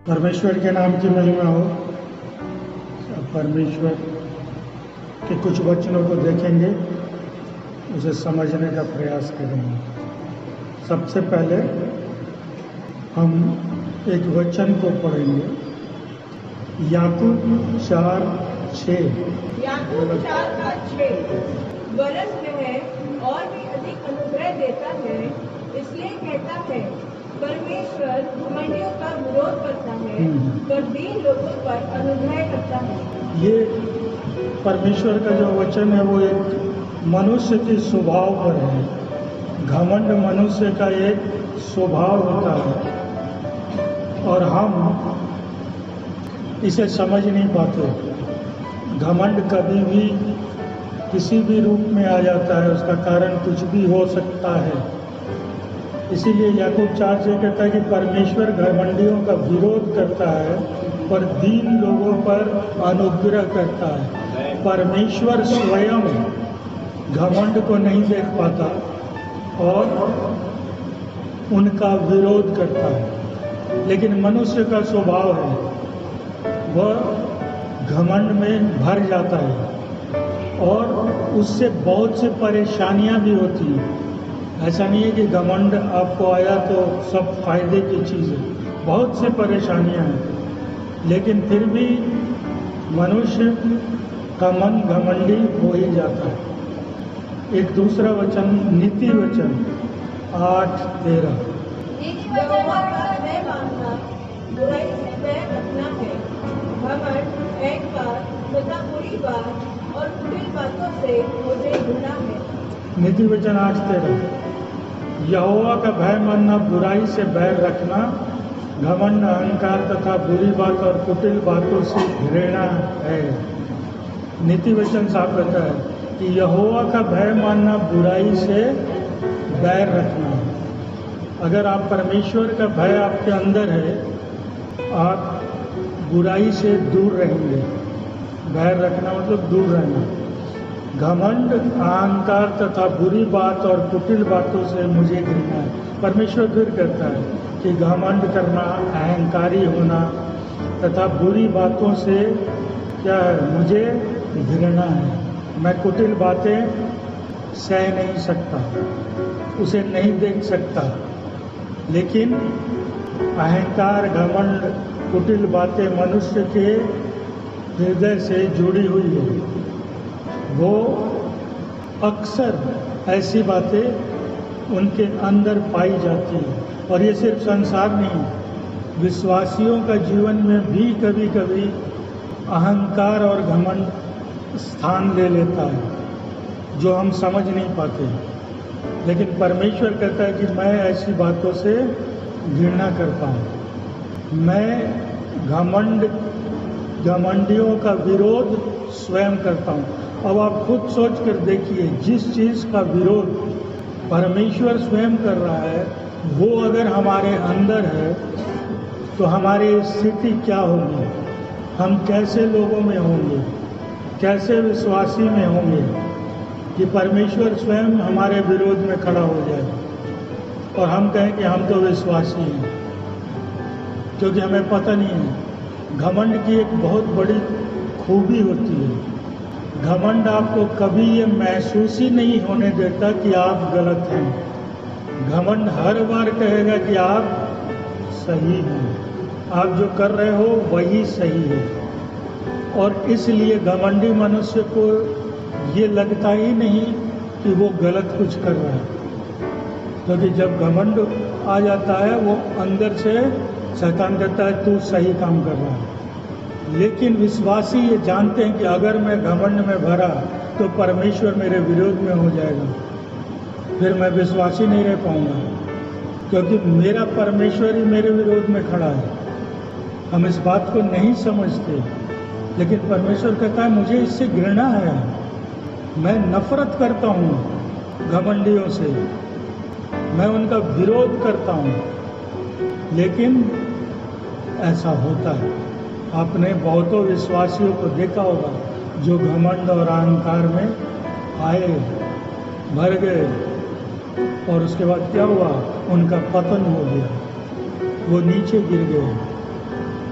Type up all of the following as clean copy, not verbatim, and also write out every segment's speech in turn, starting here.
परमेश्वर के नाम की महिमा हो। परमेश्वर के कुछ वचनों को देखेंगे, उसे समझने का प्रयास करेंगे। सबसे पहले हम एक वचन को पढ़ेंगे, याकूब 4:6। याकूब 4:6 वरन वह और भी अधिक अनुग्रह देता है, इसलिए कहता है परमेश्वर घमंडियों का विरोध करता है पर दीन लोगों पर अनुग्रह करता है। ये परमेश्वर का जो वचन है वो एक मनुष्य के स्वभाव पर है। घमंड मनुष्य का एक स्वभाव होता है और हम इसे समझ नहीं पाते। घमंड कभी भी किसी भी रूप में आ जाता है, उसका कारण कुछ भी हो सकता है। इसीलिए याकूब 4:6 कहता है कि परमेश्वर घमंडियों का विरोध करता है पर दीन लोगों पर अनुग्रह करता है। परमेश्वर स्वयं घमंड को नहीं देख पाता और उनका विरोध करता है, लेकिन मनुष्य का स्वभाव है वह घमंड में भर जाता है और उससे बहुत से परेशानियां भी होती हैं। ऐसा नहीं है कि घमंड आपको आया तो सब फायदे की चीज़ है, बहुत से परेशानियां हैं, लेकिन फिर भी मनुष्य का मन घमंडी हो ही जाता है। एक दूसरा वचन, नीति वचन 8:13। यहोवा का भय मानना बुराई से बैर रखना है। घमंड, अहंकार तथा बुरी बात और कुटिल बातों से मुझे घृणा है। नीति वचन 8:13। यहोवा का भय मानना, बुराई से बैर रखना, घमंड, अहंकार तथा बुरी बात और कुटिल बातों से घृणा है। नीति वचन साफ कहता है कि यहोवा का भय मानना, बुराई से बैर रखना। अगर आप परमेश्वर का भय आपके अंदर है, आप बुराई से दूर रहेंगे। बैर रखना मतलब दूर रहना। घमंड, अहंकार तथा बुरी बात और कुटिल बातों से मुझे घृणा है। परमेश्वर फिर कहता है कि घमंड करना, अहंकारी होना तथा बुरी बातों से क्या है, मुझे घृणा है। मैं कुटिल बातें सह नहीं सकता, उसे नहीं देख सकता। लेकिन अहंकार, घमंड, कुटिल बातें मनुष्य के हृदय से जुड़ी हुई है। वो अक्सर ऐसी बातें उनके अंदर पाई जाती है और ये सिर्फ संसार नहीं, विश्वासियों का जीवन में भी कभी कभी अहंकार और घमंड स्थान ले लेता है जो हम समझ नहीं पाते। लेकिन परमेश्वर कहता है कि मैं ऐसी बातों से घृणा करता हूँ। मैं घमंडियों का विरोध स्वयं करता हूँ। अब आप खुद सोच कर देखिए, जिस चीज़ का विरोध परमेश्वर स्वयं कर रहा है वो अगर हमारे अंदर है तो हमारी स्थिति क्या होगी? हम कैसे लोगों में होंगे, कैसे विश्वासी में होंगे कि परमेश्वर स्वयं हमारे विरोध में खड़ा हो जाए और हम कहें कि हम तो विश्वासी हैं, क्योंकि हमें पता नहीं है। घमंड की एक बहुत बड़ी खूबी होती है, घमंड आपको कभी ये महसूस ही नहीं होने देता कि आप गलत हैं। घमंड हर बार कहेगा कि आप सही हैं, आप जो कर रहे हो वही सही है। और इसलिए घमंडी मनुष्य को ये लगता ही नहीं कि वो गलत कुछ कर रहा है, क्योंकि जब घमंड आ जाता है वो अंदर से शैतान कहता है तू सही काम कर रहा है। लेकिन विश्वासी ये जानते हैं कि अगर मैं घमंड में भरा तो परमेश्वर मेरे विरोध में हो जाएगा, फिर मैं विश्वासी नहीं रह पाऊंगा, क्योंकि मेरा परमेश्वर ही मेरे विरोध में खड़ा है। हम इस बात को नहीं समझते, लेकिन परमेश्वर कहता है मुझे इससे घृणा है, मैं नफरत करता हूँ घमंडियों से, मैं उनका विरोध करता हूँ। लेकिन ऐसा होता है। आपने बहुतों विश्वासियों को देखा होगा जो घमंड और अहंकार में आए, भर गए और उसके बाद क्या हुआ, उनका पतन हो गया, वो नीचे गिर गए।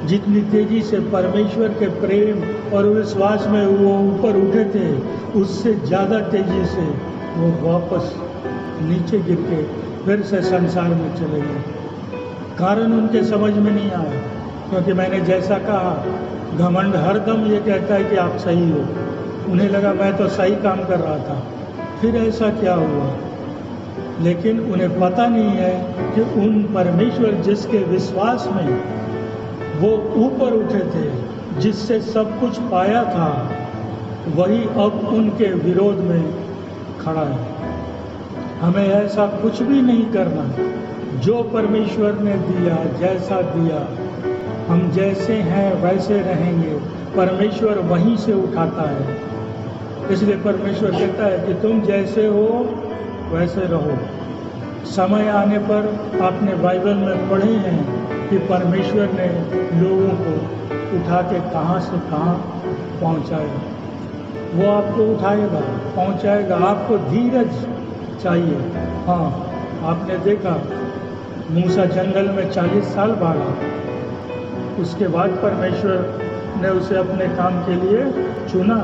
जितनी तेजी से परमेश्वर के प्रेम और विश्वास में वो ऊपर उठे थे, उससे ज़्यादा तेजी से वो वापस नीचे गिर के फिर से संसार में चले गए। कारण उनके समझ में नहीं आया, क्योंकि मैंने जैसा कहा, घमंड हरदम ये कहता है कि आप सही हो। उन्हें लगा मैं तो सही काम कर रहा था, फिर ऐसा क्या हुआ। लेकिन उन्हें पता नहीं है कि उन परमेश्वर जिसके विश्वास में वो ऊपर उठे थे, जिससे सब कुछ पाया था, वही अब उनके विरोध में खड़ा है। हमें ऐसा कुछ भी नहीं करना। जो परमेश्वर ने दिया, जैसा दिया, हम जैसे हैं वैसे रहेंगे। परमेश्वर वहीं से उठाता है। इसलिए परमेश्वर कहता है कि तुम जैसे हो वैसे रहो। समय आने पर आपने बाइबल में पढ़े हैं कि परमेश्वर ने लोगों को उठा के कहाँ से कहाँ पहुँचाया। वो आपको उठाएगा, पहुँचाएगा। आपको धीरज चाहिए। हाँ, आपने देखा मूसा जंगल में 40 साल भागा, उसके बाद परमेश्वर ने उसे अपने काम के लिए चुना।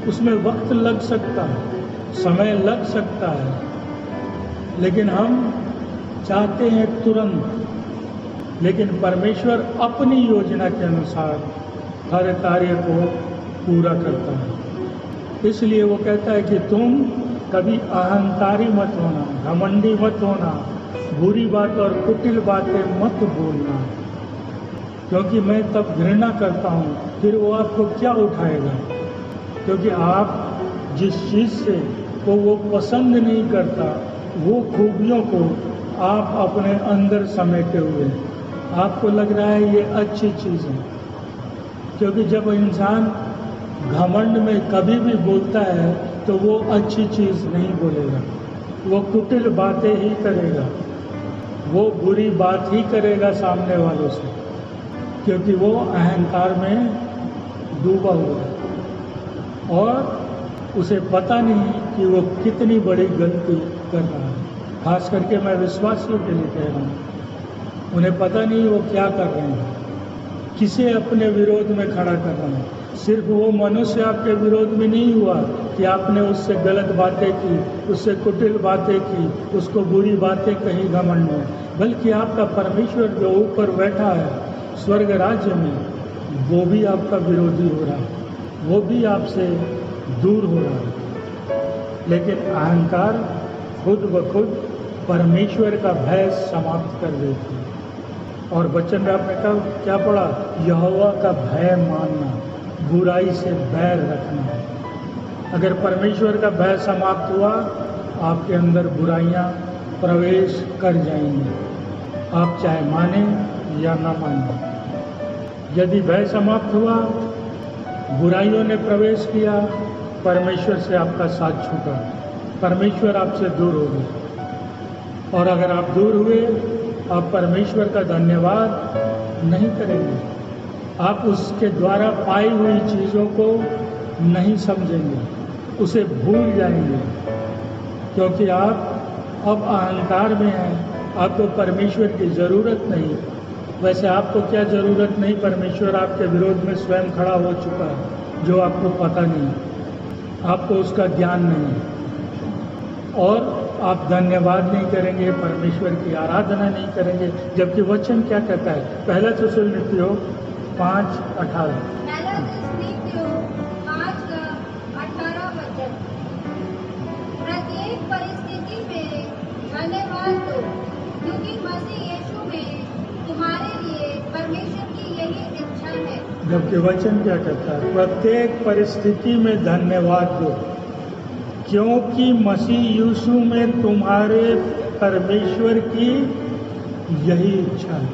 उसमें वक्त लग सकता है, समय लग सकता है, लेकिन हम चाहते हैं तुरंत। लेकिन परमेश्वर अपनी योजना के अनुसार हर कार्य को पूरा करता है। इसलिए वो कहता है कि तुम कभी अहंकारी मत होना, घमंडी मत होना, बुरी बात और कुटिल बातें मत बोलना, क्योंकि मैं तब घृणा करता हूँ। फिर वो आपको क्या उठाएगा? क्योंकि आप जिस चीज़ से वो पसंद नहीं करता, वो खूबियों को आप अपने अंदर समेटे हुए, आपको लग रहा है ये अच्छी चीज़ है। क्योंकि जब इंसान घमंड में कभी भी बोलता है तो वो अच्छी चीज़ नहीं बोलेगा, वो कुटिल बातें ही करेगा, वो बुरी बात ही करेगा सामने वालों से, क्योंकि वो अहंकार में डूबा हुआ है और उसे पता नहीं कि वो कितनी बड़ी गलती कर रहा है। खास करके मैं विश्वासियों के लिए कह रहा हूँ, उन्हें पता नहीं वो क्या कर रहे हैं, किसे अपने विरोध में खड़ा कर रहे हैं। सिर्फ वो मनुष्य आपके विरोध में नहीं हुआ कि आपने उससे गलत बातें की, उससे कुटिल बातें की, उसको बुरी बातें कही घमंड में, बल्कि आपका परमेश्वर जो ऊपर बैठा है स्वर्ग राज्य में, वो भी आपका विरोधी हो रहा है, वो भी आपसे दूर हो रहा है। लेकिन अहंकार खुद ब खुद परमेश्वर का भय समाप्त कर देती है। और वचन में आपने कहा क्या पढ़ा? यहोवा का भय मानना, बुराई से बैर रखना। अगर परमेश्वर का भय समाप्त हुआ, आपके अंदर बुराइयां प्रवेश कर जाएंगी, आप चाहे माने या ना माने। यदि भय समाप्त हुआ, बुराइयों ने प्रवेश किया, परमेश्वर से आपका साथ छूटा, परमेश्वर आपसे दूर हो गए। और अगर आप दूर हुए, आप परमेश्वर का धन्यवाद नहीं करेंगे, आप उसके द्वारा पाई हुई चीज़ों को नहीं समझेंगे, उसे भूल जाएंगे, क्योंकि आप अब अहंकार में हैं, आपको परमेश्वर की ज़रूरत नहीं। वैसे आपको क्या ज़रूरत नहीं, परमेश्वर आपके विरोध में स्वयं खड़ा हो चुका है, जो आपको पता नहीं, आपको उसका ज्ञान नहीं, और आप धन्यवाद नहीं करेंगे, परमेश्वर की आराधना नहीं करेंगे। जबकि वचन क्या कहता है? पहला थिस्सलुनीकियों 5:18। प्रत्येक परिस्थिति में धन्यवाद दो, क्योंकि मसीह यीशु में तुम्हारे लिए परमेश्वर की यही इच्छा है। जबकि वचन क्या कहता है? प्रत्येक परिस्थिति में धन्यवाद दो, क्योंकि मसीह यीशु में तुम्हारे परमेश्वर की यही इच्छा है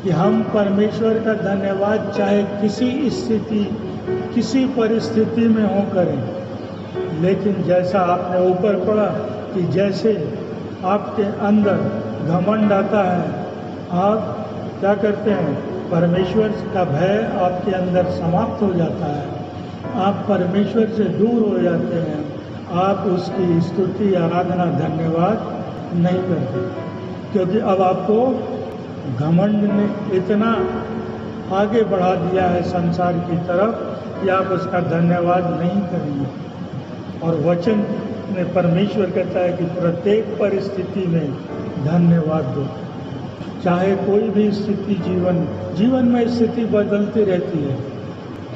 कि हम परमेश्वर का धन्यवाद चाहे किसी स्थिति, किसी परिस्थिति में हो करें। लेकिन जैसा आपने ऊपर पढ़ा कि जैसे आपके अंदर घमंड आता है, आप क्या करते हैं? परमेश्वर का भय आपके अंदर समाप्त हो जाता है, आप परमेश्वर से दूर हो जाते हैं, आप उसकी स्तुति, आराधना, धन्यवाद नहीं करते, क्योंकि अब आपको घमंड ने इतना आगे बढ़ा दिया है संसार की तरफ कि आप उसका धन्यवाद नहीं करेंगे। और वचन में परमेश्वर कहता है कि प्रत्येक परिस्थिति में धन्यवाद दो। चाहे कोई भी स्थिति जीवन में स्थिति बदलती रहती है,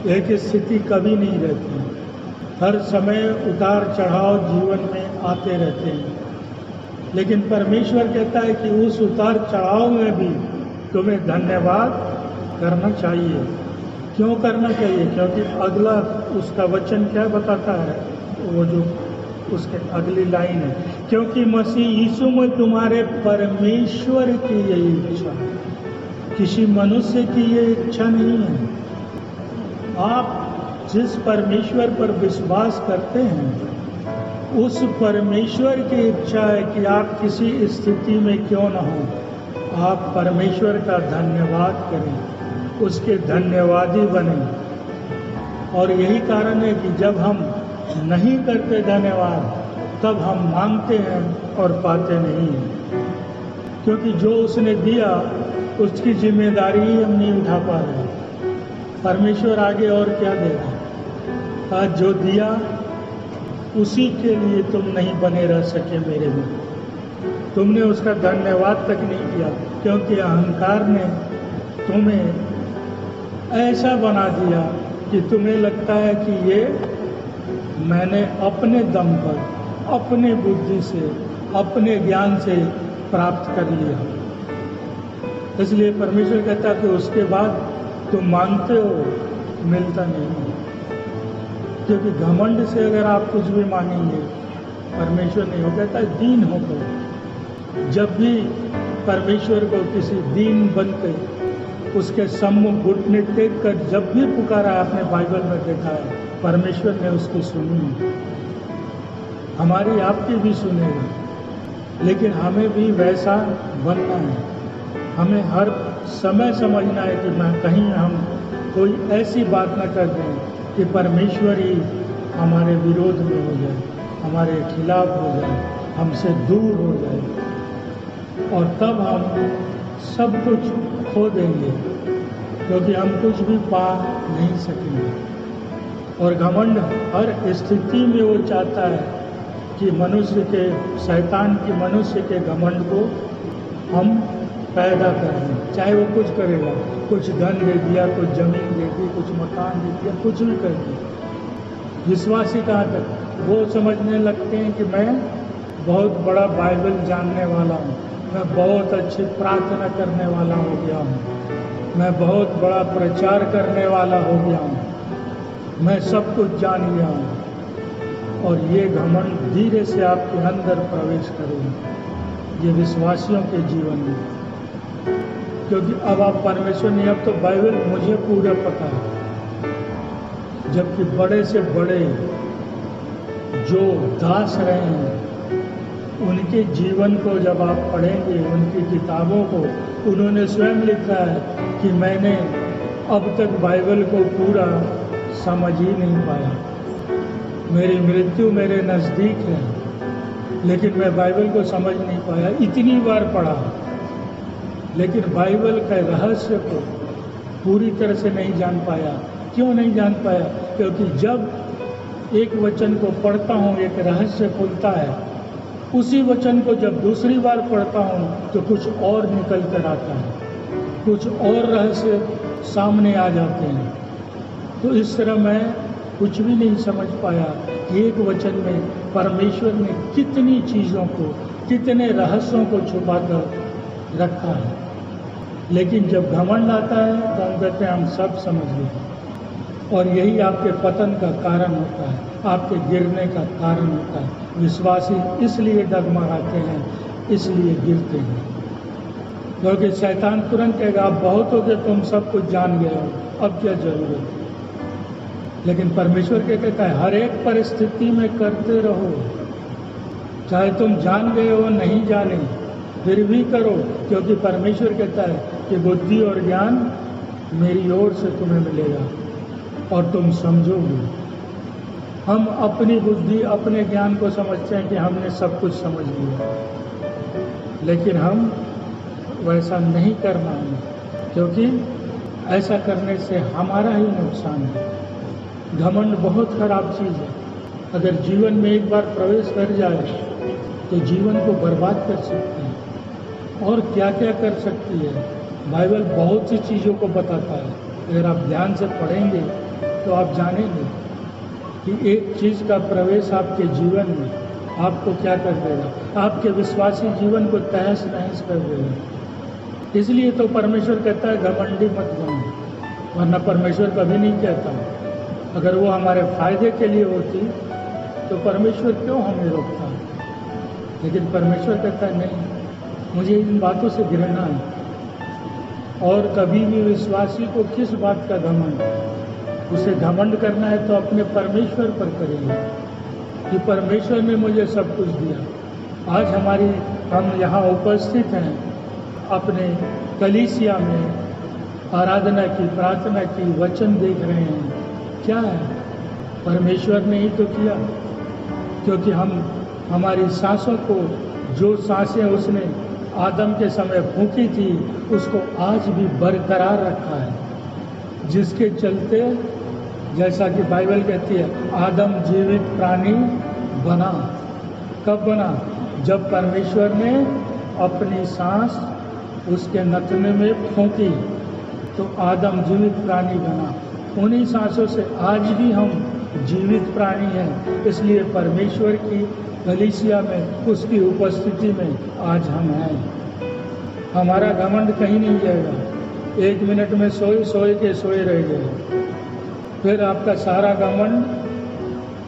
एक स्थिति कभी नहीं रहती। हर समय उतार चढ़ाव जीवन में आते रहते हैं, लेकिन परमेश्वर कहता है कि उस उतार चढ़ाव में भी तुम्हें धन्यवाद करना चाहिए। क्यों करना चाहिए? क्योंकि अगला उसका वचन क्या बताता है, वो जो उसके अगली लाइन है, क्योंकि मसीह यीशु में तुम्हारे परमेश्वर की यही इच्छा है, किसी मनुष्य की ये इच्छा नहीं है। आप जिस परमेश्वर पर विश्वास करते हैं, उस परमेश्वर की इच्छा है कि आप किसी स्थिति में क्यों न हो, आप परमेश्वर का धन्यवाद करें, उसके धन्यवादी बने। और यही कारण है कि जब हम नहीं करते धन्यवाद, तब हम मांगते हैं और पाते नहीं हैं, क्योंकि जो उसने दिया उसकी जिम्मेदारी ही हम नहीं उठा पा रहे। परमेश्वर आगे और क्या देगा? आज जो दिया उसी के लिए तुम नहीं बने रह सके मेरे में, तुमने उसका धन्यवाद तक नहीं किया, क्योंकि अहंकार ने तुम्हें ऐसा बना दिया कि तुम्हें लगता है कि ये मैंने अपने दम पर, अपने बुद्धि से, अपने ज्ञान से प्राप्त कर लिया। इसलिए परमेश्वर कहता है कि उसके बाद तुम मांगते हो, मिलता नहीं। क्योंकि घमंड से अगर आप कुछ भी मांगेंगे, परमेश्वर नहीं हो। कहता है दीन होकर। जब भी परमेश्वर को किसी दीन बनते उसके सम्मुख घुटने टेक कर जब भी पुकारा, आपने बाइबल में देखा है, परमेश्वर ने उसकी सुनी। हमारी आपकी भी सुनेगा, लेकिन हमें भी वैसा बनना है। हमें हर समय समझना है कि मैं कहीं हम कोई ऐसी बात न कर दें कि परमेश्वर ही हमारे विरोध में हो जाए, हमारे खिलाफ हो जाए, हमसे दूर हो जाए, और तब हम सब कुछ खो देंगे, क्योंकि हम कुछ भी पा नहीं सकेंगे। और घमंड हर स्थिति में वो चाहता है कि मनुष्य के, शैतान की मनुष्य के घमंड को हम पैदा कर दें। चाहे वो कुछ करेगा, कुछ धन दे दिया, कुछ जमीन दे दी, कुछ मकान दे दिया, कुछ भी कर दिया। विश्वासी कहाँ तक वो समझने लगते हैं कि मैं बहुत बड़ा बाइबल जानने वाला हूँ, मैं बहुत अच्छी प्रार्थना करने वाला हो गया हूँ, मैं बहुत बड़ा प्रचार करने वाला हो गया हूँ, मैं सब कुछ जान गया हूँ। और ये घमंड धीरे से आपके अंदर प्रवेश करेगा, ये विश्वासियों के जीवन में। क्योंकि अब आप परमेश्वर नहीं, अब तो बाइबल मुझे पूरा पता है। जबकि बड़े से बड़े जो दास रहे हैं, उनके जीवन को जब आप पढ़ेंगे, उनकी किताबों को, उन्होंने स्वयं लिखा है कि मैंने अब तक बाइबल को पूरा समझ ही नहीं पाया। मेरी मृत्यु मेरे नज़दीक है, लेकिन मैं बाइबल को समझ नहीं पाया। इतनी बार पढ़ा, लेकिन बाइबल के रहस्य को पूरी तरह से नहीं जान पाया। क्यों नहीं जान पाया? क्योंकि जब एक वचन को पढ़ता हूँ, एक रहस्य खुलता है, उसी वचन को जब दूसरी बार पढ़ता हूँ तो कुछ और निकल कर आता है, कुछ और रहस्य सामने आ जाते हैं। तो इस तरह मैं कुछ भी नहीं समझ पाया कि एक वचन में परमेश्वर ने कितनी चीज़ों को, कितने रहस्यों को छुपा कर रखा है। लेकिन जब घमंड आता है तो हम कहते हैं हम सब समझ गए, और यही आपके पतन का कारण होता है, आपके गिरने का कारण होता है। विश्वासी इसलिए डगमगाते हैं, इसलिए गिरते हैं, क्योंकि शैतान तुरंत कहेगा आप बहुत हो गए, तुम सब कुछ जान गए हो, अब क्या जरूरत है। लेकिन परमेश्वर क्या कहता है? हर एक परिस्थिति में करते रहो, चाहे तुम जान गए हो नहीं जाने, फिर भी करो, क्योंकि परमेश्वर कहता है कि बुद्धि और ज्ञान मेरी ओर से तुम्हें मिलेगा और तुम समझोगे। हम अपनी बुद्धि, अपने ज्ञान को समझते हैं कि हमने सब कुछ समझ लिया, लेकिन हम वैसा नहीं करना है, क्योंकि ऐसा करने से हमारा ही नुकसान है। घमंड बहुत खराब चीज़ है। अगर जीवन में एक बार प्रवेश कर जाए तो जीवन को बर्बाद कर सकती है। और क्या क्या कर सकती है, बाइबल बहुत सी चीज़ों को बताता है। अगर आप ध्यान से पढ़ेंगे तो आप जानेंगे कि एक चीज़ का प्रवेश आपके जीवन में आपको क्या कर देगा, आपके विश्वासी जीवन को तहस नहस कर देगा। इसलिए तो परमेश्वर कहता है घमंडी मत बनो, वरना परमेश्वर कभी नहीं कहता। अगर वो हमारे फायदे के लिए होती तो परमेश्वर क्यों हमें रोकता। लेकिन परमेश्वर कहता है नहीं, मुझे इन बातों से घृणा है। और कभी भी विश्वासी को किस बात का घमंड, उसे घमंड करना है तो अपने परमेश्वर पर करेंगे कि परमेश्वर ने मुझे सब कुछ दिया। आज हम यहाँ उपस्थित हैं, अपने कलीसिया में आराधना की, प्रार्थना की, वचन देख रहे हैं। क्या है? परमेश्वर ने ही तो किया। क्योंकि हमारी सांसों को, जो सांसें उसने आदम के समय फूंकी थी, उसको आज भी बरकरार रखा है। जिसके चलते, जैसा कि बाइबल कहती है, आदम जीवित प्राणी बना। कब बना? जब परमेश्वर ने अपनी सांस उसके नथने में फूंकी तो आदम जीवित प्राणी बना। उन्हीं सांसों से आज भी हम जीवित प्राणी हैं। इसलिए परमेश्वर की कलीसिया में, उसकी उपस्थिति में आज हम हैं। हमारा घमंड कहीं नहीं जाएगा। 1 मिनट में सोए रह गए, फिर आपका सारा घमंड,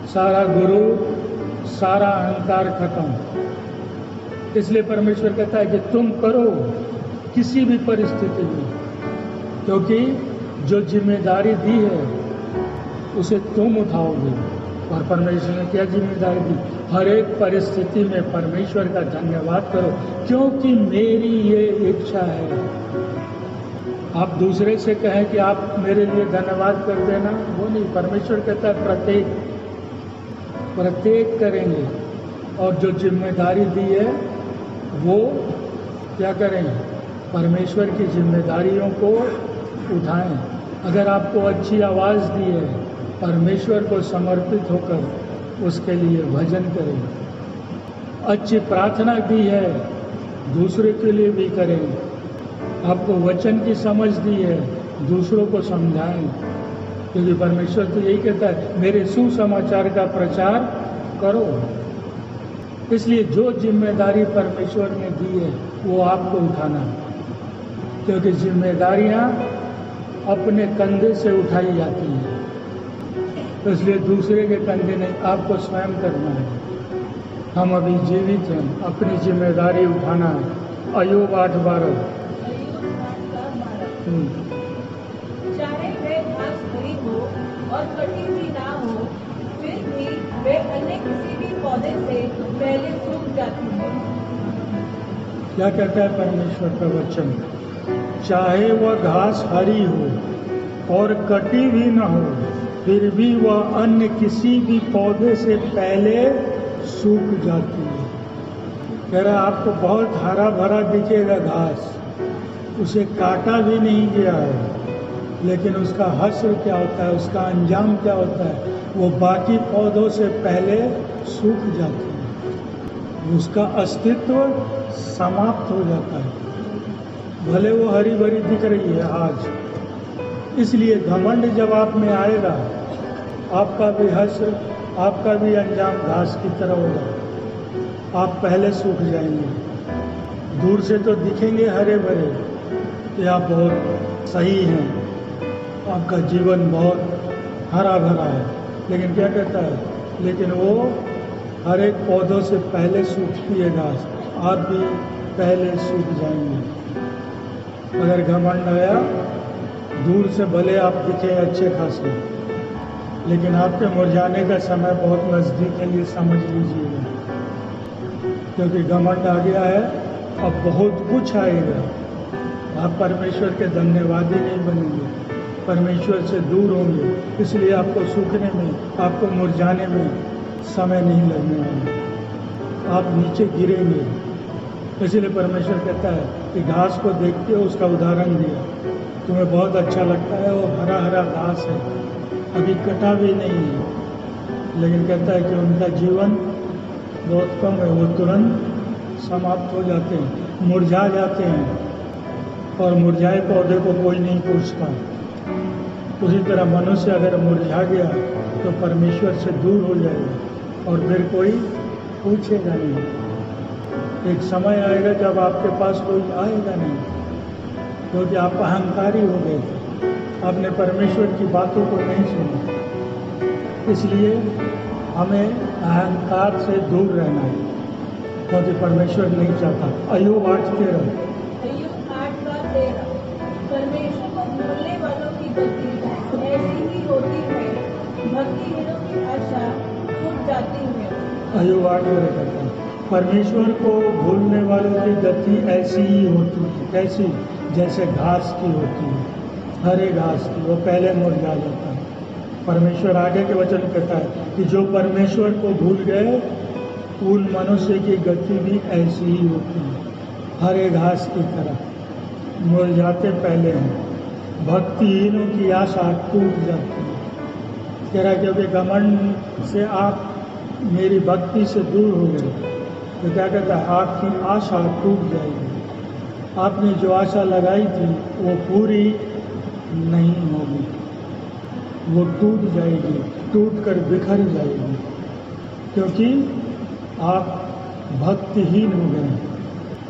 सारा गुरु, सारा अहंकार खत्म। इसलिए परमेश्वर कहता है कि तुम करो किसी भी परिस्थिति में, क्योंकि जो जिम्मेदारी दी है उसे तुम उठाओगे। और परमेश्वर ने क्या जिम्मेदारी दी? हर एक परिस्थिति में परमेश्वर का धन्यवाद करो, क्योंकि मेरी ये इच्छा है। आप दूसरे से कहें कि आप मेरे लिए धन्यवाद कर देना, वो नहीं। परमेश्वर कहता है प्रत्येक करेंगे। और जो जिम्मेदारी दी है वो क्या करें? परमेश्वर की जिम्मेदारियों को उठाएं। अगर आपको अच्छी आवाज़ दी है, परमेश्वर को समर्पित होकर उसके लिए भजन करें। अच्छी प्रार्थना दी है, दूसरे के लिए भी करें। आपको वचन की समझ दी है, दूसरों को समझाएं। क्योंकि परमेश्वर तो यही कहता है, मेरे सुसमाचार का प्रचार करो। इसलिए जो जिम्मेदारी परमेश्वर ने दी है वो आपको उठाना है। क्योंकि जिम्मेदारियां अपने कंधे से उठाई जाती हैं, तो इसलिए दूसरे के कंधे नहीं, आपको स्वयं करना है। हम अभी जीवित हैं, अपनी जिम्मेदारी उठाना है। अय्यूब 8:12। चाहे वे घास हरी हो और कटी हुई ना हो, फिर भी वे अन्य किसी भी पौधे से पहले सूख जाती है। क्या कहता है परमेश्वर का वचन? चाहे वह घास हरी हो और कटी भी न हो, फिर भी वह अन्य किसी भी पौधे से पहले सूख जाती है। कह रहा आपको बहुत हरा भरा दिखेगा घास, उसे काटा भी नहीं गया है, लेकिन उसका हश्र क्या होता है, उसका अंजाम क्या होता है? वो बाकी पौधों से पहले सूख जाती है, उसका अस्तित्व समाप्त हो जाता है। भले वो हरी भरी दिख रही है आज। इसलिए घमंड जब आप में आएगा, आपका भी हश्र, आपका भी अंजाम घास की तरह होगा। आप पहले सूख जाएंगे। दूर से तो दिखेंगे हरे भरे कि आप बहुत सही हैं, आपका जीवन बहुत हरा भरा है, लेकिन क्या कहता है? लेकिन वो हर एक पौधों से पहले सूखती है घास, आप भी पहले सूख जाएंगे। अगर घमंड आया, दूर से भले आप दिखे अच्छे खासे, लेकिन आपके मुरझाने का समय बहुत नज़दीक है, ये समझ लीजिएगा। क्योंकि घमंड आ गया है, अब बहुत कुछ आएगा। आप परमेश्वर के धन्यवादी नहीं बनेंगे, परमेश्वर से दूर होंगे। इसलिए आपको सूखने में, आपको मुरझाने में समय नहीं लगने वाला, आप नीचे गिरेंगे। इसलिए परमेश्वर कहता है कि घास को देखते हो, उसका उदाहरण दिया तुम्हें बहुत अच्छा लगता है, वो हरा हरा घास है, अभी कटा भी नहीं है, लेकिन कहता है कि उनका जीवन बहुत कम है, वो तुरंत समाप्त हो जाते हैं, मुरझा जाते हैं, और मुरझाए पौधे को कोई नहीं पूछता। उसी तरह मनुष्य अगर मुरझा गया तो परमेश्वर से दूर हो जाएगा और फिर कोई पूछेगा नहीं। एक समय आएगा जब आपके पास कोई आएगा नहीं, क्योंकि आप अहंकारी हो गए थे, आपने परमेश्वर की बातों को नहीं सुना। इसलिए हमें अहंकार से दूर रहना है, क्योंकि परमेश्वर नहीं चाहता। अय्यूब 8:13 परमेश्वर को भूलने वालों की गति ऐसी ही होती है, भक्तिहीनों की आशा टूट जाती है। अय्यूब 8:13 कहता है परमेश्वर को भूलने वालों की गति ऐसी ही होती है। कैसी? जैसे घास की होती है, हरे घास की, वो पहले मुरझा जाता है। परमेश्वर आगे के वचन कहता है कि जो परमेश्वर को भूल गए उन मनुष्य की गति भी ऐसी ही होती है, हरे घास की तरह मुरझाते पहले हैं। भक्तिहीनों की आशा टूट जाती है। कह रहा है क्योंकि घमंड से आप मेरी भक्ति से दूर हो गए, तो क्या कहता है आपकी आशा टूट जाएगी। आपने जो आशा लगाई थी वो पूरी नहीं होगी, वो टूट जाएगी, टूट कर बिखर जाएगी, क्योंकि आप भक्तिहीन हो गए,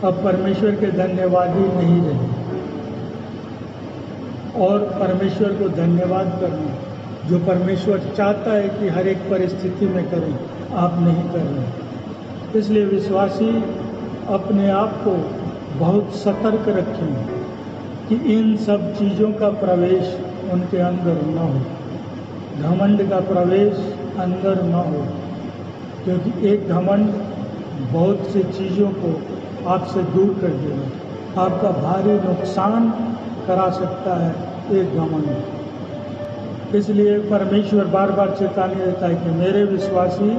अब परमेश्वर के धन्यवादी नहीं रहे। और परमेश्वर को धन्यवाद करना, जो परमेश्वर चाहता है कि हर एक परिस्थिति में करें, आप नहीं कर रहे। इसलिए विश्वासी अपने आप को बहुत सतर्क रखें कि इन सब चीज़ों का प्रवेश उनके अंदर न हो, घमंड का प्रवेश अंदर न हो, क्योंकि एक घमंड बहुत सी चीज़ों को आपसे दूर कर देगा, आपका भारी नुकसान करा सकता है एक घमंड। इसलिए परमेश्वर बार बार चेतावनी देता है कि मेरे विश्वासी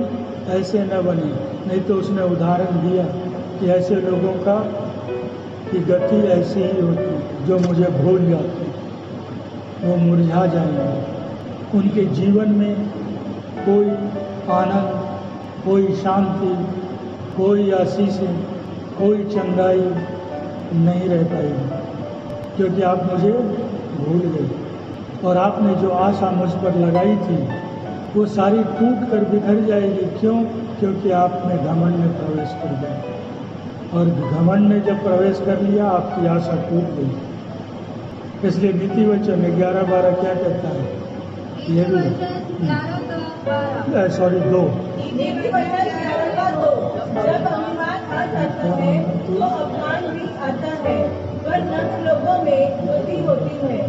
ऐसे न बने। नहीं तो उसने उदाहरण दिया कि ऐसे लोगों का की गति ऐसी ही होती, जो मुझे भूल जाते, वो मुरझा जाएंगे, उनके जीवन में कोई आनंद, कोई शांति, कोई आशीषें, कोई चंगाई नहीं रह पाएगी, क्योंकि आप मुझे भूल गए और आपने जो आशा मुझ पर लगाई थी वो सारी टूट कर बिखर जाएगी। क्यों? क्योंकि आपने घमंड में प्रवेश कर दिया, और घमंड ने जब प्रवेश कर लिया आपकी आशा टूट गई। इसलिए नीति वचन 11:12 क्या कहता है? ये भी 2 नीति वचन 11:2 जब अभिमान आ जाता है तो अपमान भी आता है, पर नम्र लोगों में बुद्धि होती है।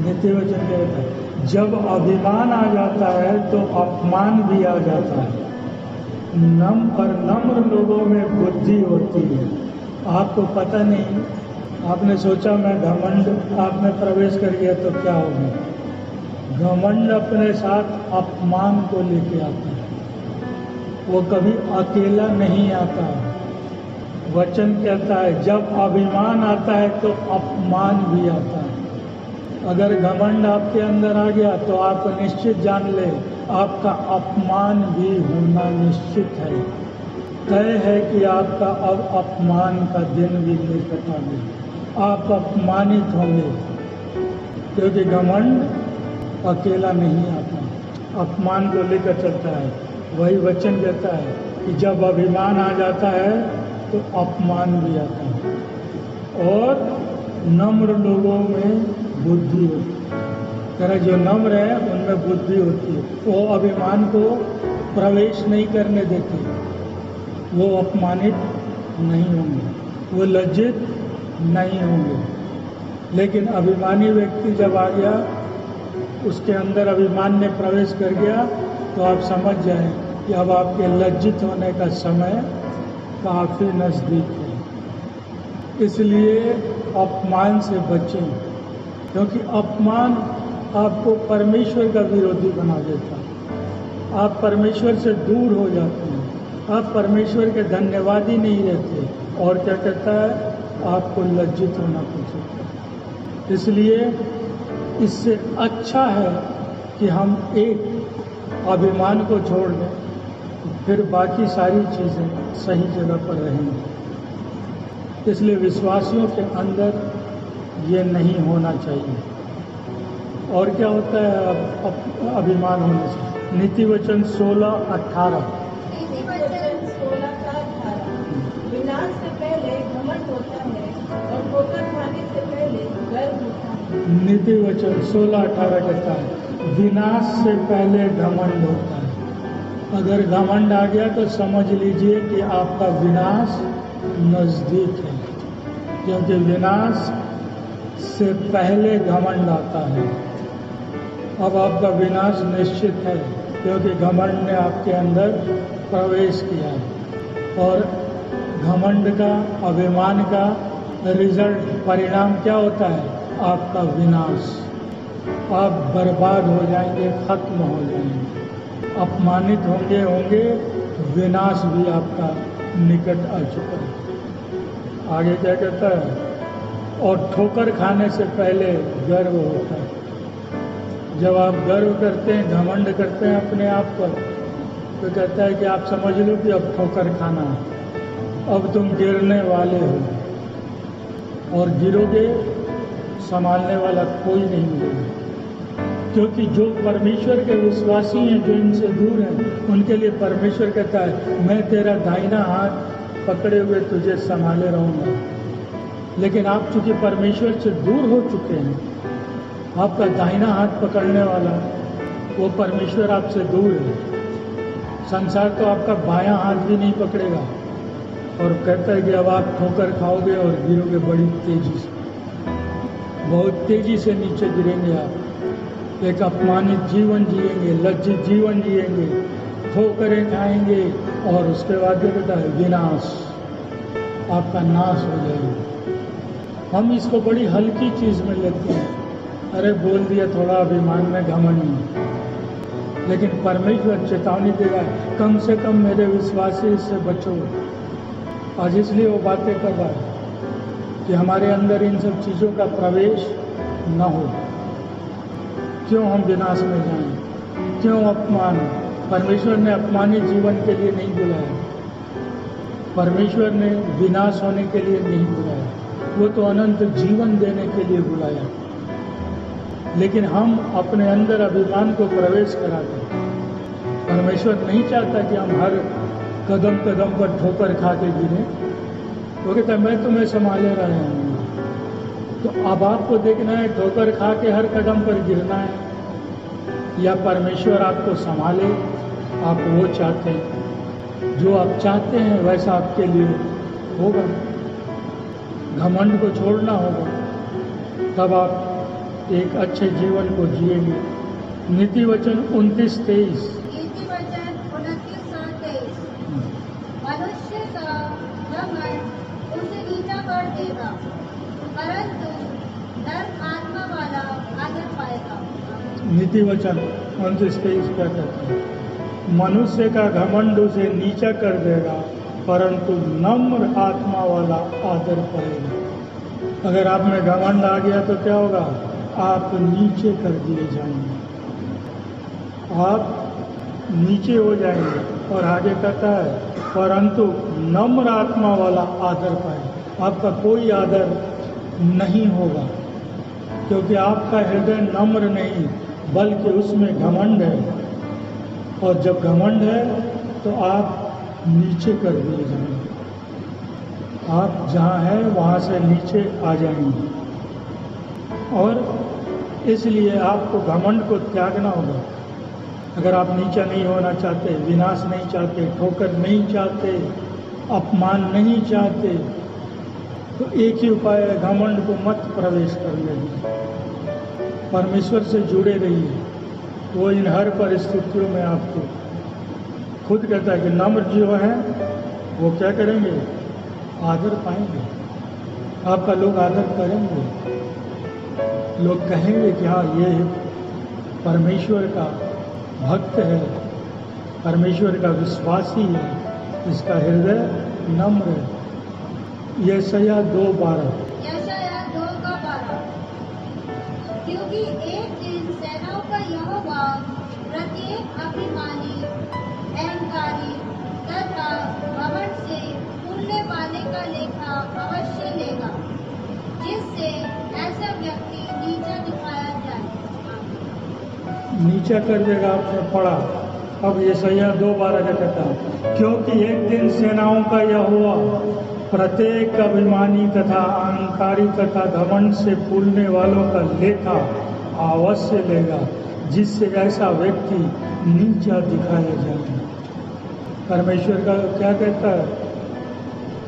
नीति वचन कहता है जब अभिमान आ जाता है तो अपमान भी आ जाता है, नम्र लोगों में बुद्धि होती है। आपको पता नहीं, आपने सोचा मैं घमंड आप में प्रवेश कर गया तो क्या होगा। घमंड अपने साथ अपमान को लेके आता है, वो कभी अकेला नहीं आता। वचन कहता है जब अभिमान आता है तो अपमान भी आता है। अगर घमंड आपके अंदर आ गया तो आप निश्चित जान ले आपका अपमान भी होना निश्चित है, तय है कि आपका अब अपमान का दिन भी निकट आ गया, आप अपमानित होंगे, क्योंकि घमंड अकेला नहीं आता, अपमान को लेकर चलता है। वही वचन कहता है कि जब अभिमान आ जाता है तो अपमान भी आता है, और नम्र लोगों में बुद्धि होती है। तरह जो नम्र है उनमें बुद्धि होती है, वो अभिमान को प्रवेश नहीं करने देते, वो अपमानित नहीं होंगे, वो लज्जित नहीं होंगे। लेकिन अभिमानी व्यक्ति जब आ गया, उसके अंदर अभिमान ने प्रवेश कर गया, तो आप समझ जाएं कि अब आपके लज्जित होने का समय काफ़ी नज़दीक है। इसलिए अपमान से बचें, क्योंकि अपमान आपको परमेश्वर का विरोधी बना देता है। आप परमेश्वर से दूर हो जाते हैं, आप परमेश्वर के धन्यवादी नहीं रहते, और क्या कहता है आपको लज्जित होना पड़ता है। इसलिए इससे अच्छा है कि हम एक अभिमान को छोड़ दें, फिर बाकी सारी चीज़ें सही जगह पर रहेंगी। इसलिए विश्वासियों के अंदर ये नहीं होना चाहिए। और क्या होता है अभिमान होने से? नीति वचन 16:18। नीति वचन 16:18 विनाश से पहले घमंड होता है और ठोकर खाने से पहले गर्व होता है। नीति वचन 16:18 कहता है विनाश से पहले घमंड होता है। अगर घमंड आ गया तो समझ लीजिए कि आपका विनाश नज़दीक है, क्योंकि विनाश से पहले घमंड आता है। अब आपका विनाश निश्चित है, क्योंकि घमंड ने आपके अंदर प्रवेश किया है। और घमंड का, अभिमान का रिजल्ट, परिणाम क्या होता है? आपका विनाश। आप बर्बाद हो जाएंगे, खत्म हो जाएंगे, अपमानित होंगे, विनाश भी आपका निकट आ चुका है। आगे क्या कहता है? और ठोकर खाने से पहले गर्व होता है। जब आप गर्व करते हैं, घमंड करते हैं अपने आप पर, तो कहता है कि आप समझ लो कि अब ठोकर खाना है, अब तुम गिरने वाले हो, और गिरोगे, संभालने वाला कोई नहीं मिलेगा। क्योंकि जो परमेश्वर के विश्वासी हैं, जो इनसे दूर हैं, उनके लिए परमेश्वर कहता है मैं तेरा दाहिना हाथ पकड़े हुए तुझे संभाले रहूँगा। लेकिन आप चूंकि परमेश्वर से दूर हो चुके हैं, आपका दाहिना हाथ पकड़ने वाला वो परमेश्वर आपसे दूर है। संसार तो आपका बायां हाथ भी नहीं पकड़ेगा, और कहता है कि अब आप ठोकर खाओगे और गिरोगे बड़ी तेजी से, बहुत तेजी से नीचे गिरेंगे। आप एक अपमानित जीवन जिएंगे, लज्जित जीवन जिएंगे, ठोकरें खाएंगे, और उसके बाद क्या कहता है? विनाश, आपका नाश हो जाएगा। हम इसको बड़ी हल्की चीज़ में लेते हैं, अरे बोल दिया थोड़ा अभिमान में, घमंड नहीं। लेकिन परमेश्वर चेतावनी दे रहा है, कम से कम मेरे विश्वासी इससे बचो। आज इसलिए वो बातें कर रहा है कि हमारे अंदर इन सब चीज़ों का प्रवेश न हो। क्यों हम विनाश में जाएं? क्यों अपमान? परमेश्वर ने अपमानित जीवन के लिए नहीं बुलाया, परमेश्वर ने विनाश होने के लिए नहीं बुलाया, वो तो अनंत जीवन देने के लिए बुलाया। लेकिन हम अपने अंदर अभिमान को प्रवेश कराते हैं। परमेश्वर नहीं चाहता कि हम हर कदम कदम पर ठोकर खा के गिरें। वो कहता है मैं तुम्हें संभाले रहा हूँ। तो अब आपको देखना है, ठोकर खा के हर कदम पर गिरना है या परमेश्वर आपको संभाले। आप वो चाहते हैं, जो आप चाहते हैं वैसा आपके लिए होगा। घमंड को छोड़ना होगा, तब आप एक अच्छे जीवन को जिएंगे। नीति वचन 29:23। नीति वचन 29:23 मनुष्य का घमंड उसे नीचा कर देगा, परंतु धर्म आत्मा वाला आदर पाएगा। नीति वचन 29:23 क्या कहता है? मनुष्य का घमंड उसे नीचा कर देगा, परंतु नम्र आत्मा वाला आदर पाएगा। अगर आप में घमंड आ गया तो क्या होगा? आप नीचे कर दिए जाएंगे, आप नीचे हो जाएंगे। और आगे कहता है परंतु नम्र आत्मा वाला आदर पाए। आपका कोई आदर नहीं होगा, क्योंकि आपका हृदय नम्र नहीं, बल्कि उसमें घमंड है। और जब घमंड है तो आप नीचे कर दिए जाएंगे, आप जहाँ हैं वहाँ से नीचे आ जाएंगे। और इसलिए आपको घमंड को त्यागना होगा। अगर आप नीचा नहीं होना चाहते, विनाश नहीं चाहते, ठोकर नहीं चाहते, अपमान नहीं चाहते, तो एक ही उपाय है, घमंड को मत प्रवेश करने दीजिए। परमेश्वर से जुड़े रहिए, वो इन हर परिस्थितियों में आपको खुद कहता है कि नम्र जो है वो क्या करेंगे? आदर पाएंगे। आपका लोग आदर करेंगे, लोग कहेंगे कि हाँ ये परमेश्वर का भक्त है, परमेश्वर का विश्वासी है, इसका हृदय नम्र है। यशायाह 2:12। यशायाह 2:12 क्योंकि एक दिन सेनाओं का यहोवा प्रत्येक अभिमानी, अहंकारी तथा घमंड से फूलने वाले का लेखा अवश्य लेगा, जिससे ऐसा व्यक्ति नीचा दिखाया जाए। नीचा कर देगा, आपने पढ़ा। अब यशायाह 2:12 का कहता है, क्योंकि एक दिन सेनाओं का यहोवा प्रत्येक अभिमानी तथा अहंकारी तथा घमंड से फूलने वालों का लेखा अवश्य लेगा, जिससे ऐसा व्यक्ति नीचा दिखाया जाए। परमेश्वर का क्या कहता है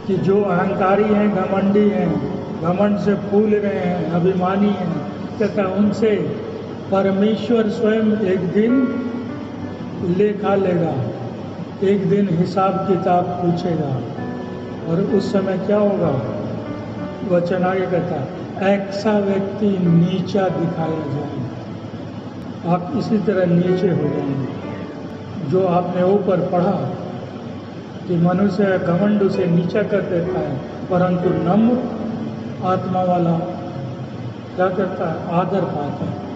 कि जो अहंकारी हैं, घमंडी हैं, घमंड से फूल रहे हैं, अभिमानी हैं, कहता उनसे परमेश्वर स्वयं एक दिन लेखा लेगा, एक दिन हिसाब किताब पूछेगा। और उस समय क्या होगा? वचन आगे कहता है, ऐसा व्यक्ति नीचा दिखाया जाए। आप इसी तरह नीचे हो जाएंगे। जो आपने ऊपर पढ़ा कि मनुष्य घमंड उसे नीचा कर देता है, परंतु नम्र आत्मा वाला क्या करता है? आदर पाता है।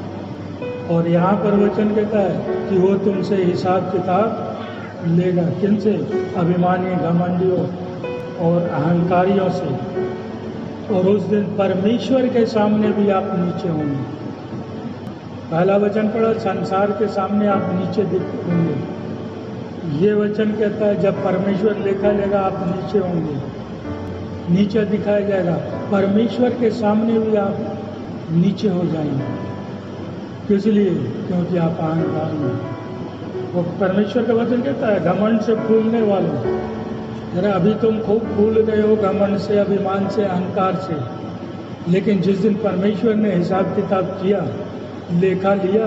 और यहाँ पर वचन कहता है कि वो तुमसे हिसाब किताब लेगा। किनसे? अभिमानी, घमंडियों और अहंकारियों से। और उस दिन परमेश्वर के सामने भी आप नीचे होंगे। पहला वचन पढ़ा, संसार के सामने आप नीचे होंगे। ये वचन कहता है जब परमेश्वर लेखा लेगा आप नीचे होंगे, नीचे दिखाया जाएगा। परमेश्वर के सामने भी आप नीचे हो जाएंगे। किस लिए? क्योंकि आप अहंकार में। वो परमेश्वर का वचन कहता है घमंड से फूलने वालों। अरे अभी तुम खूब फूल रहे हो घमंड से, अभिमान से, अहंकार से, लेकिन जिस दिन परमेश्वर ने हिसाब किताब किया, लेखा लिया,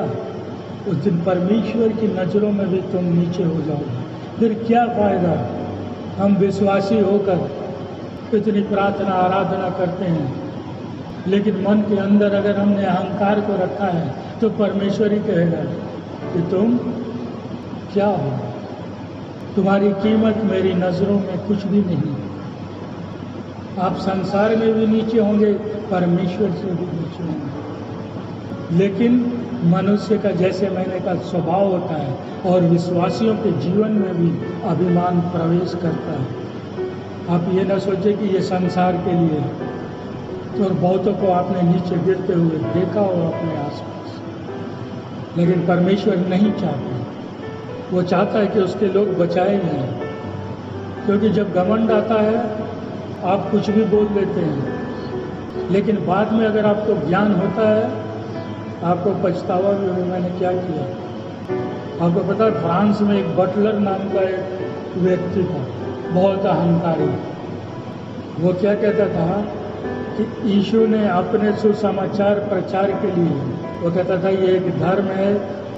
उस दिन परमेश्वर की नज़रों में भी तुम नीचे हो जाओगे। फिर क्या फायदा? हम विश्वासी होकर इतनी प्रार्थना आराधना करते हैं, लेकिन मन के अंदर अगर हमने अहंकार को रखा है तो परमेश्वर ही कहेगा कि तुम क्या हो, तुम्हारी कीमत मेरी नज़रों में कुछ भी नहीं। आप संसार में भी नीचे होंगे, परमेश्वर से भी नीचे होंगे। लेकिन मनुष्य का, जैसे मैंने कहा, स्वभाव होता है और विश्वासियों के जीवन में भी अभिमान प्रवेश करता है। आप ये ना सोचे कि ये संसार के लिए है। तो बहुतों को आपने नीचे गिरते हुए देखा हो अपने आसपास, लेकिन परमेश्वर नहीं चाहता। वो चाहता है कि उसके लोग बचाए जाएं। क्योंकि जब घमंड आता है आप कुछ भी बोल देते हैं, लेकिन बाद में अगर आपको ज्ञान होता है आपको पछतावा भी होगा, मैंने क्या किया। आपको पता है फ्रांस में एक बटलर नाम का एक व्यक्ति था, बहुत अहंकारी। वो क्या कहता था कि यीशु ने अपने सुसमाचार प्रचार के लिए, वो कहता था ये एक धर्म है,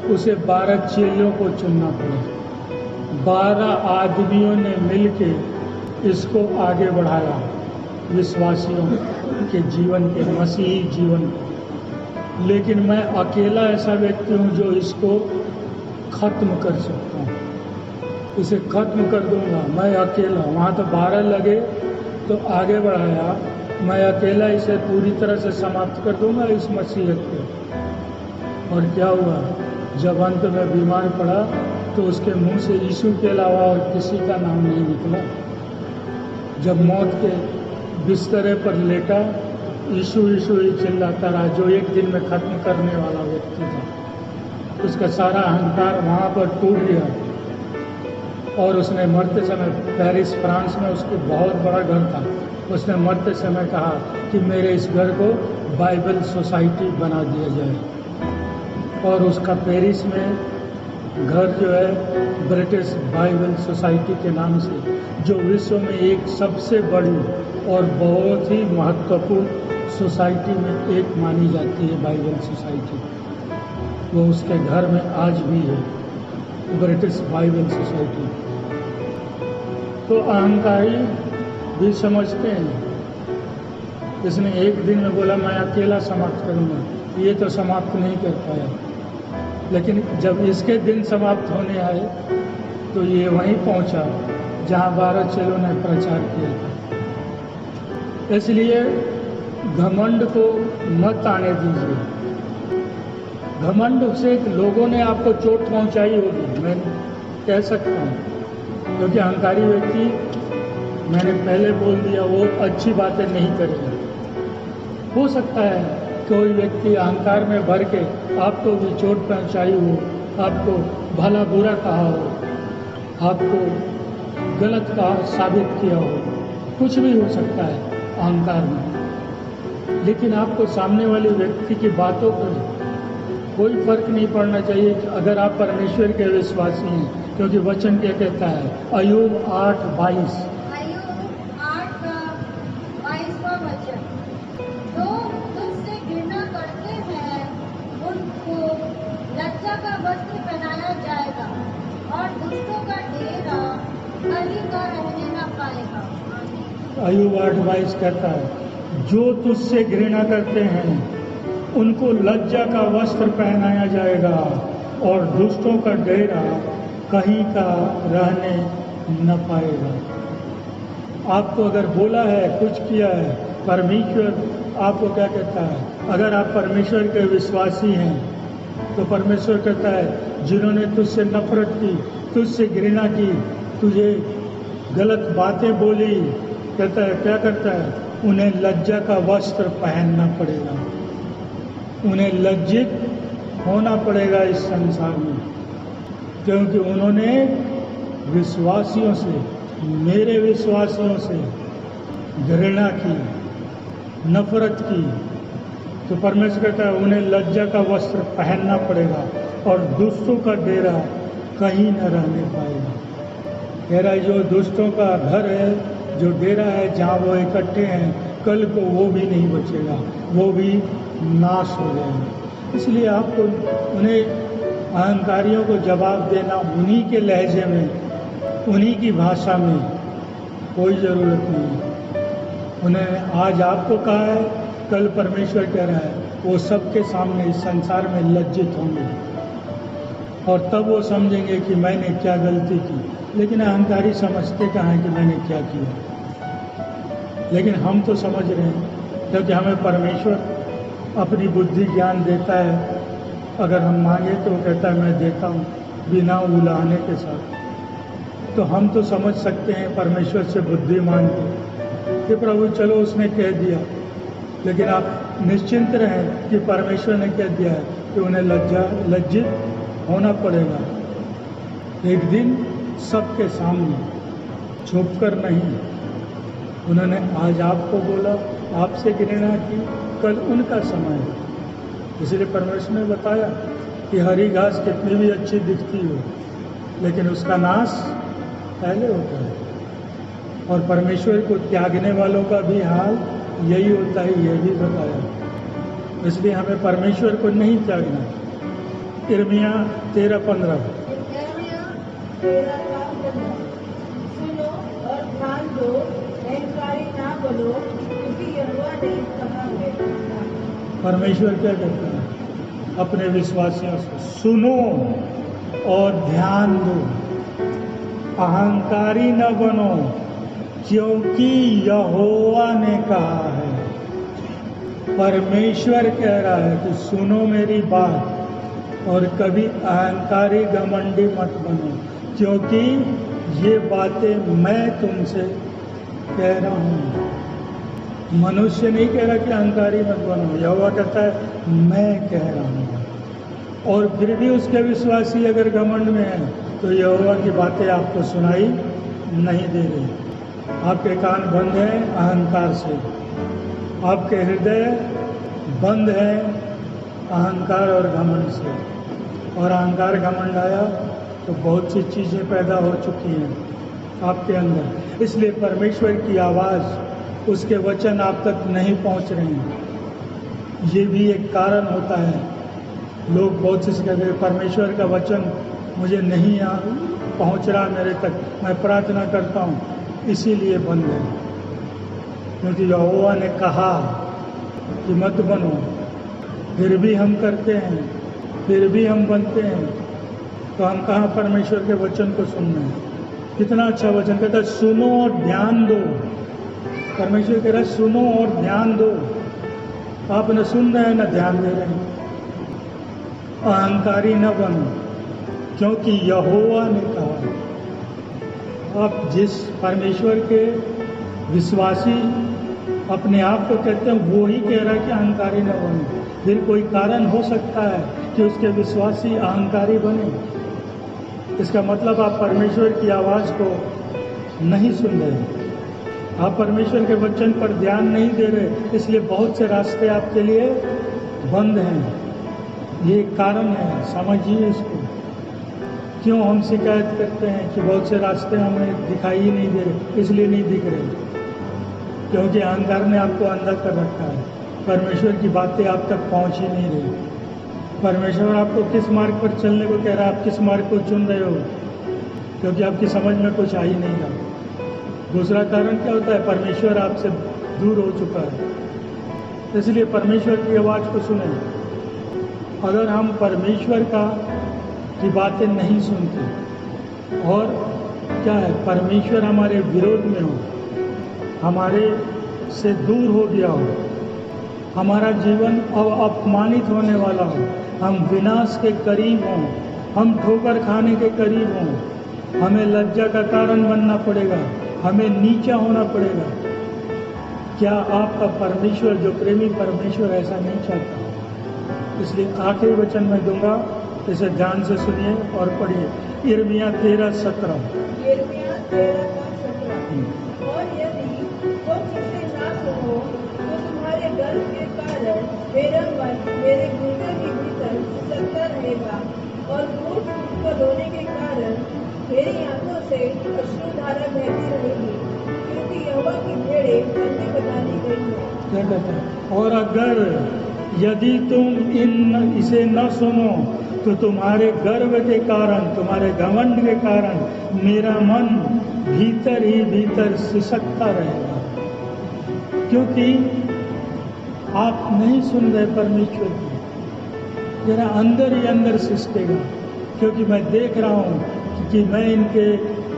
उसे 12 चेलों को चुनना पड़ा। 12 आदमियों ने मिलके इसको आगे बढ़ाया, विश्वासियों के जीवन के, मसीही जीवन को। लेकिन मैं अकेला ऐसा व्यक्ति हूँ जो इसको खत्म कर सकता हूँ, इसे खत्म कर दूंगा। मैं अकेला, वहाँ तो 12 लगे तो आगे बढ़ाया, मैं अकेला इसे पूरी तरह से समाप्त कर दूंगा इस मसीहत को। और क्या हुआ? जब अंत में बीमार पड़ा तो उसके मुंह से यीशु के अलावा और किसी का नाम नहीं निकला। जब मौत के बिस्तरे पर लेटा, यीशु यीशु ही चिल्लाता रहा, जो एक दिन में खत्म करने वाला व्यक्ति था। उसका सारा अहंकार वहाँ पर टूट गया और उसने मरते समय, पेरिस फ्रांस में उसके बहुत बड़ा घर था, उसने मरते समय कहा कि मेरे इस घर को बाइबल सोसाइटी बना दिया जाए। और उसका पेरिस में घर जो है ब्रिटिश बाइबल सोसाइटी के नाम से, जो विश्व में एक सबसे बड़ी और बहुत ही महत्वपूर्ण सोसाइटी में एक मानी जाती है, बाइबल सोसाइटी। वो उसके घर में आज भी है, ब्रिटिश बाइबल सोसाइटी। तो अहंकारी भी समझते हैं, इसने एक दिन में बोला मैं अकेला समाप्त करूंगा, ये तो समाप्त नहीं कर पाया। लेकिन जब इसके दिन समाप्त होने आए तो ये वहीं पहुंचा जहां 12 चेलों ने प्रचार किया था। इसलिए घमंड को मत आने दीजिए। घमंड से लोगों ने आपको चोट पहुंचाई होगी, मैं कह सकता हूँ, क्योंकि अहंकारी व्यक्ति, मैंने पहले बोल दिया, वो अच्छी बातें नहीं करेगा। हो सकता है कोई व्यक्ति अहंकार में भर के आपको भी चोट पहुंचाई हो, आपको भला बुरा कहा हो, आपको गलत कहा साबित किया हो, कुछ भी हो सकता है अहंकार में। लेकिन आपको सामने वाले व्यक्ति की बातों पर कोई फर्क नहीं पड़ना चाहिए अगर आप परमेश्वर के विश्वासी हैं, क्योंकि वचन क्या कहता है, अय्यूब 8:22, अय्यूब 8:22 वचन, जो तुझसे घृणा करते हैं उनको लज्जा का वस्त्र पहनाया जाएगा और दुष्टों का डेरा कहीं का रहने न पाएगा। अय्यूब 8:22 कहता है, जो तुझसे घृणा करते हैं उनको लज्जा का वस्त्र पहनाया जाएगा और दुष्टों का डेरा कहीं का रहने न पाएगा। आपको अगर बोला है, कुछ किया है, परमेश्वर आपको क्या कहता है? अगर आप परमेश्वर के विश्वासी हैं तो परमेश्वर कहता है, जिन्होंने तुझसे नफरत की, तुझसे घृणा की, तुझे गलत बातें बोली, कहता है क्या करता है? उन्हें लज्जा का वस्त्र पहनना पड़ेगा, उन्हें लज्जित होना पड़ेगा इस संसार में, क्योंकि उन्होंने विश्वासियों से, मेरे विश्वासियों से घृणा की, नफरत की। तो परमेश्वर कहता है उन्हें लज्जा का वस्त्र पहनना पड़ेगा और दुष्टों का डेरा कहीं न रहने पाएगा। कह रहा है जो दुष्टों का घर है, जो डेरा है, जहाँ वो इकट्ठे हैं, कल को वो भी नहीं बचेगा, वो भी नाश हो जाएगा। इसलिए आपको उन्हें, अहंकारियों को जवाब देना उन्हीं के लहजे में, उन्हीं की भाषा में, कोई ज़रूरत नहीं है। उन्हें आज आपको कहा है, कल परमेश्वर कह रहा है, वो सबके सामने इस संसार में लज्जित होंगे और तब वो समझेंगे कि मैंने क्या गलती की। लेकिन अहंकारी समझते कहाँ हैं कि मैंने क्या किया। लेकिन हम तो समझ रहे हैं, क्योंकि हमें परमेश्वर अपनी बुद्धि ज्ञान देता है। अगर हम मांगे तो वो कहता है मैं देता हूँ, बिना उलाहने के साथ। तो हम तो समझ सकते हैं परमेश्वर से बुद्धि मांग के कि प्रभु चलो उसने कह दिया, लेकिन आप निश्चिंत रहें कि परमेश्वर ने कह दिया है कि उन्हें लज्जित होना पड़ेगा एक दिन सबके सामने, छुपकर नहीं। उन्होंने आज आपको बोला, आपसे घृणा की, कल उनका समय है। इसलिए परमेश्वर ने बताया कि हरी घास कितनी भी अच्छी दिखती हो, लेकिन उसका नाश पहले होता है। और परमेश्वर को त्यागने वालों का भी हाल यही होता है, यह भी बताया। इसलिए हमें परमेश्वर को नहीं त्यागना। यिर्मयाह 13:15, सुनो और ध्यान दो, अहंकारी ना बनो, क्योंकि यहोवा ने कहा है। परमेश्वर क्या कहता है अपने विश्वासियों से? सुनो और ध्यान दो, अहंकारी न बनो, क्योंकि यहोवा ने कहा है। परमेश्वर कह रहा है कि सुनो मेरी बात और कभी अहंकारी घमंडी मत बनो, क्योंकि ये बातें मैं तुमसे कह रहा हूँ। मनुष्य नहीं कह रहा कि अहंकारी मत बनो, यहोवा कहता है मैं कह रहा हूँ। और फिर भी उसके विश्वासी अगर घमंड में है तो यहोवा की बातें आपको सुनाई नहीं दे रही। आपके कान बंद हैं अहंकार से, आपके हृदय बंद है अहंकार और घमंड से। और अहंकार घमंड आया तो बहुत सी चीज़ें पैदा हो चुकी हैं आपके अंदर। इसलिए परमेश्वर की आवाज़, उसके वचन आप तक नहीं पहुंच रहे हैं। ये भी एक कारण होता है। लोग बहुत से कहते हैं परमेश्वर का वचन मुझे नहीं पहुंच रहा मेरे तक, मैं प्रार्थना करता हूँ, इसीलिए बंद है। क्योंकि यहोवा ने कहा कि मत बनो, फिर भी हम करते हैं, फिर भी हम बनते हैं। तो हम कहाँ परमेश्वर के वचन को सुनना है? कितना अच्छा वचन कहता है, सुनो और ध्यान दो। परमेश्वर कह रहा है सुनो और ध्यान दो। आप न सुन रहे हैं न ध्यान दे रहे हैं। अहंकारी न बनो, क्योंकि यहोवा ने कहा। आप जिस परमेश्वर के विश्वासी अपने आप को कहते हैं, वो ही कह रहा है कि अहंकारी न बनो। फिर कोई कारण हो सकता है कि उसके विश्वासी अहंकारी बने। इसका मतलब आप परमेश्वर की आवाज़ को नहीं सुन रहे, आप परमेश्वर के वचन पर ध्यान नहीं दे रहे, इसलिए बहुत से रास्ते आपके लिए बंद हैं। ये कारण है, समझिए इसको। क्यों हम शिकायत करते हैं कि बहुत से रास्ते हमें दिखाई ही नहीं दे रहे? इसलिए नहीं दिख रहे क्योंकि अहंकार ने आपको अंदर कर रखा है। परमेश्वर की बातें आप तक पहुंच ही नहीं रही। परमेश्वर आपको किस मार्ग पर चलने को कह रहा है, आप किस मार्ग को चुन रहे हो, क्योंकि आपकी समझ में कुछ आ ही नहीं रहा। दूसरा कारण क्या होता है? परमेश्वर आपसे दूर हो चुका है। इसलिए परमेश्वर की आवाज़ को सुने। अगर हम परमेश्वर की बातें नहीं सुनते और क्या है, परमेश्वर हमारे विरोध में हो, हमारे से दूर हो गया हो, हमारा जीवन अब अपमानित होने वाला हो, हम विनाश के करीब हों, हम ठोकर खाने के करीब हों, हमें लज्जा का कारण बनना पड़ेगा, हमें नीचा होना पड़ेगा, क्या आपका परमेश्वर, जो प्रेमी परमेश्वर, ऐसा नहीं चाहता? इसलिए आखिरी वचन मैं दूंगा, इसे ध्यान से सुनिए और पढ़िए। यिर्मयाह 13:17। और यदि तुम इसे ना सुनो तो तुम्हारे गर्व के कारण मेरा मन मेरे हृदय के भीतर सिसकता रहेगा, और फूट फूट कर रोने के कारण मेरी आंखों से अश्रुधारा बहती रहेगी, क्योंकि यहोवा की भेड़ें बंदी बना ली गई हैं। क्या कहता है? और अगर यदि तुम इसे न सुनो तो तुम्हारे गर्व के कारण, तुम्हारे घमंड के कारण मेरा मन भीतर ही भीतर सिसकता रहेगा, क्योंकि आप नहीं सुन रहे परमेश्वर की। मेरा अंदर ही अंदर सिसकेगा, क्योंकि मैं देख रहा हूँ कि मैं इनके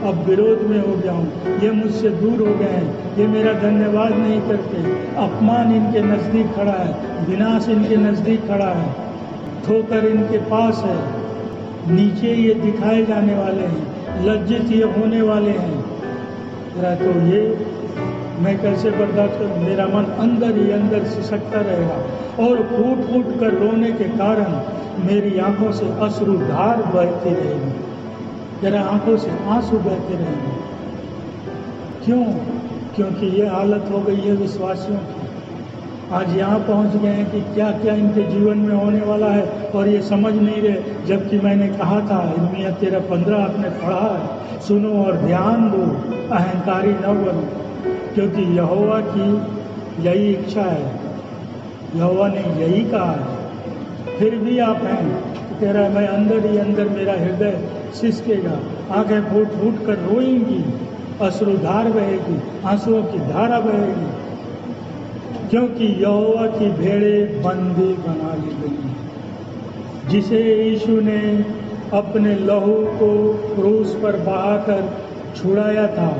अब विरोध में हो गया हूँ, ये मुझसे दूर हो गए हैं, ये मेरा धन्यवाद नहीं करते, अपमान इनके नज़दीक खड़ा है, विनाश इनके नज़दीक खड़ा है, ठोकर इनके पास है, नीचे ये दिखाए जाने वाले हैं, लज्जित ये होने वाले हैं। तो ये मैं कैसे बर्दाश्त करूँ? मेरा मन अंदर ही अंदर सिसकता रहेगा, और फूट फूट कर रोने के कारण मेरी आंखों से अश्रुधार बहती रहेगी, मेरा आंखों से आंसू बहते रहेंगे। क्यों? क्योंकि ये हालत हो गई है विश्वासियों की। आज यहाँ पहुँच गए हैं कि क्या क्या इनके जीवन में होने वाला है, और ये समझ नहीं रहे। जबकि मैंने कहा था, यिर्मयाह 13:15 आपने पढ़ा है, सुनो और ध्यान दो, अहंकारी न बनो, क्योंकि यहोवा की यही इच्छा है, यहोवा ने यही कहा है। फिर भी आप हैं, तो कह रहा है मैं अंदर ही अंदर मेरा हृदय सिसकेगा, आंखें फूट फूट कर रोएंगी, अश्रुधार बहेगी, आंसुओं की धारा बहेगी, क्योंकि यहोवा की भेड़ें बंदी बना ली गई। जिसे यीशु ने अपने लहू को क्रूस पर बहाकर छुड़ाया था,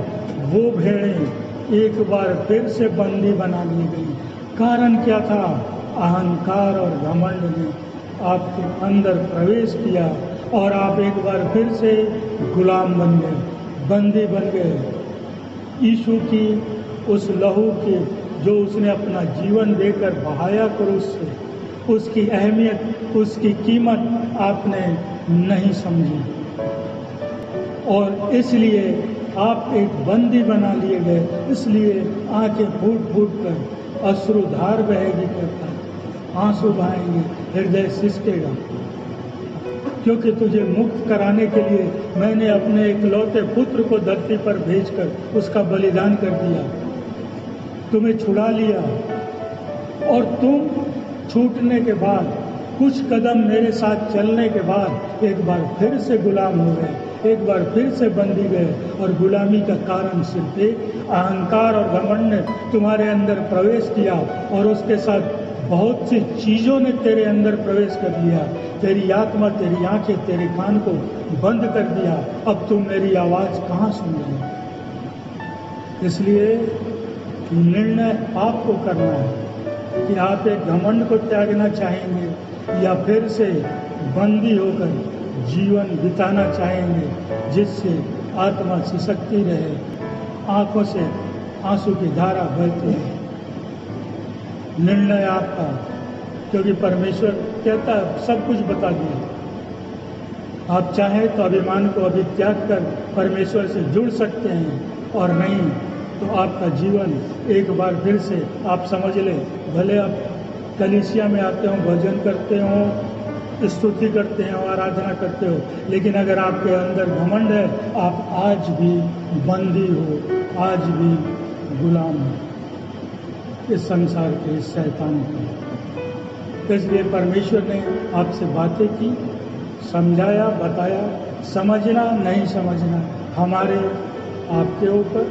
वो भेड़ें एक बार फिर से बंदी बना ली गई। कारण क्या था? अहंकार और घमंड ने आपके अंदर प्रवेश किया, और आप एक बार फिर से गुलाम बन गए, बंदी बन गए। यीशु की उस लहू के, जो उसने अपना जीवन देकर बहाया क्रूस से, उसकी अहमियत, उसकी कीमत आपने नहीं समझी, और इसलिए आप एक बंदी बना लिए गए। इसलिए आंखें फूट फूट कर अश्रुधार बहेगी करता, आंसू बहाएंगे, हृदय सिसकेगा, क्योंकि तुझे मुक्त कराने के लिए मैंने अपने इकलौते पुत्र को धरती पर भेजकर उसका बलिदान कर दिया, तुम्हें छुड़ा लिया, और तुम छूटने के बाद, कुछ कदम मेरे साथ चलने के बाद एक बार फिर से गुलाम हो गए, एक बार फिर से बंदी गए। और गुलामी का कारण सिर्फ एक अहंकार और घमंड ने तुम्हारे अंदर प्रवेश किया, और उसके साथ बहुत सी चीज़ों ने तेरे अंदर प्रवेश कर लिया। तेरी आत्मा, तेरी आंखें, तेरे कान को बंद कर दिया। अब तुम मेरी आवाज़ कहाँ सुन रहे हो? इसलिए निर्णय आपको करना है कि आप एक घमंड को त्यागना चाहेंगे, या फिर से बंदी होकर जीवन बिताना चाहेंगे, जिससे आत्मा सिसकती रहे, आंखों से आंसू की धारा बहती है। निर्णय आपका, क्योंकि परमेश्वर कहता है सब कुछ बता दिया। आप चाहें तो अभिमान को अभी त्याग कर परमेश्वर से जुड़ सकते हैं, और नहीं तो आपका जीवन एक बार फिर से आप समझ लें, भले आप कलीसिया में आते हो, भजन करते हो, स्तुति करते हो, आराधना करते हो, लेकिन अगर आपके अंदर घमंड है, आप आज भी बंदी हो, आज भी गुलाम हो इस संसार के, इस शैतान के। इसलिए परमेश्वर ने आपसे बातें की, समझाया, बताया। समझना नहीं समझना हमारे आपके ऊपर।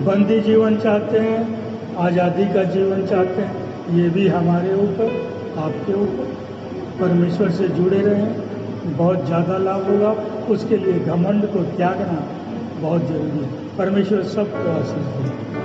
बंदी जीवन चाहते हैं, आज़ादी का जीवन चाहते हैं, ये भी हमारे ऊपर, आपके ऊपर। परमेश्वर से जुड़े रहें, बहुत ज़्यादा लाभ होगा। उसके लिए घमंड को त्यागना बहुत जरूरी है। परमेश्वर सबको आशीष दे।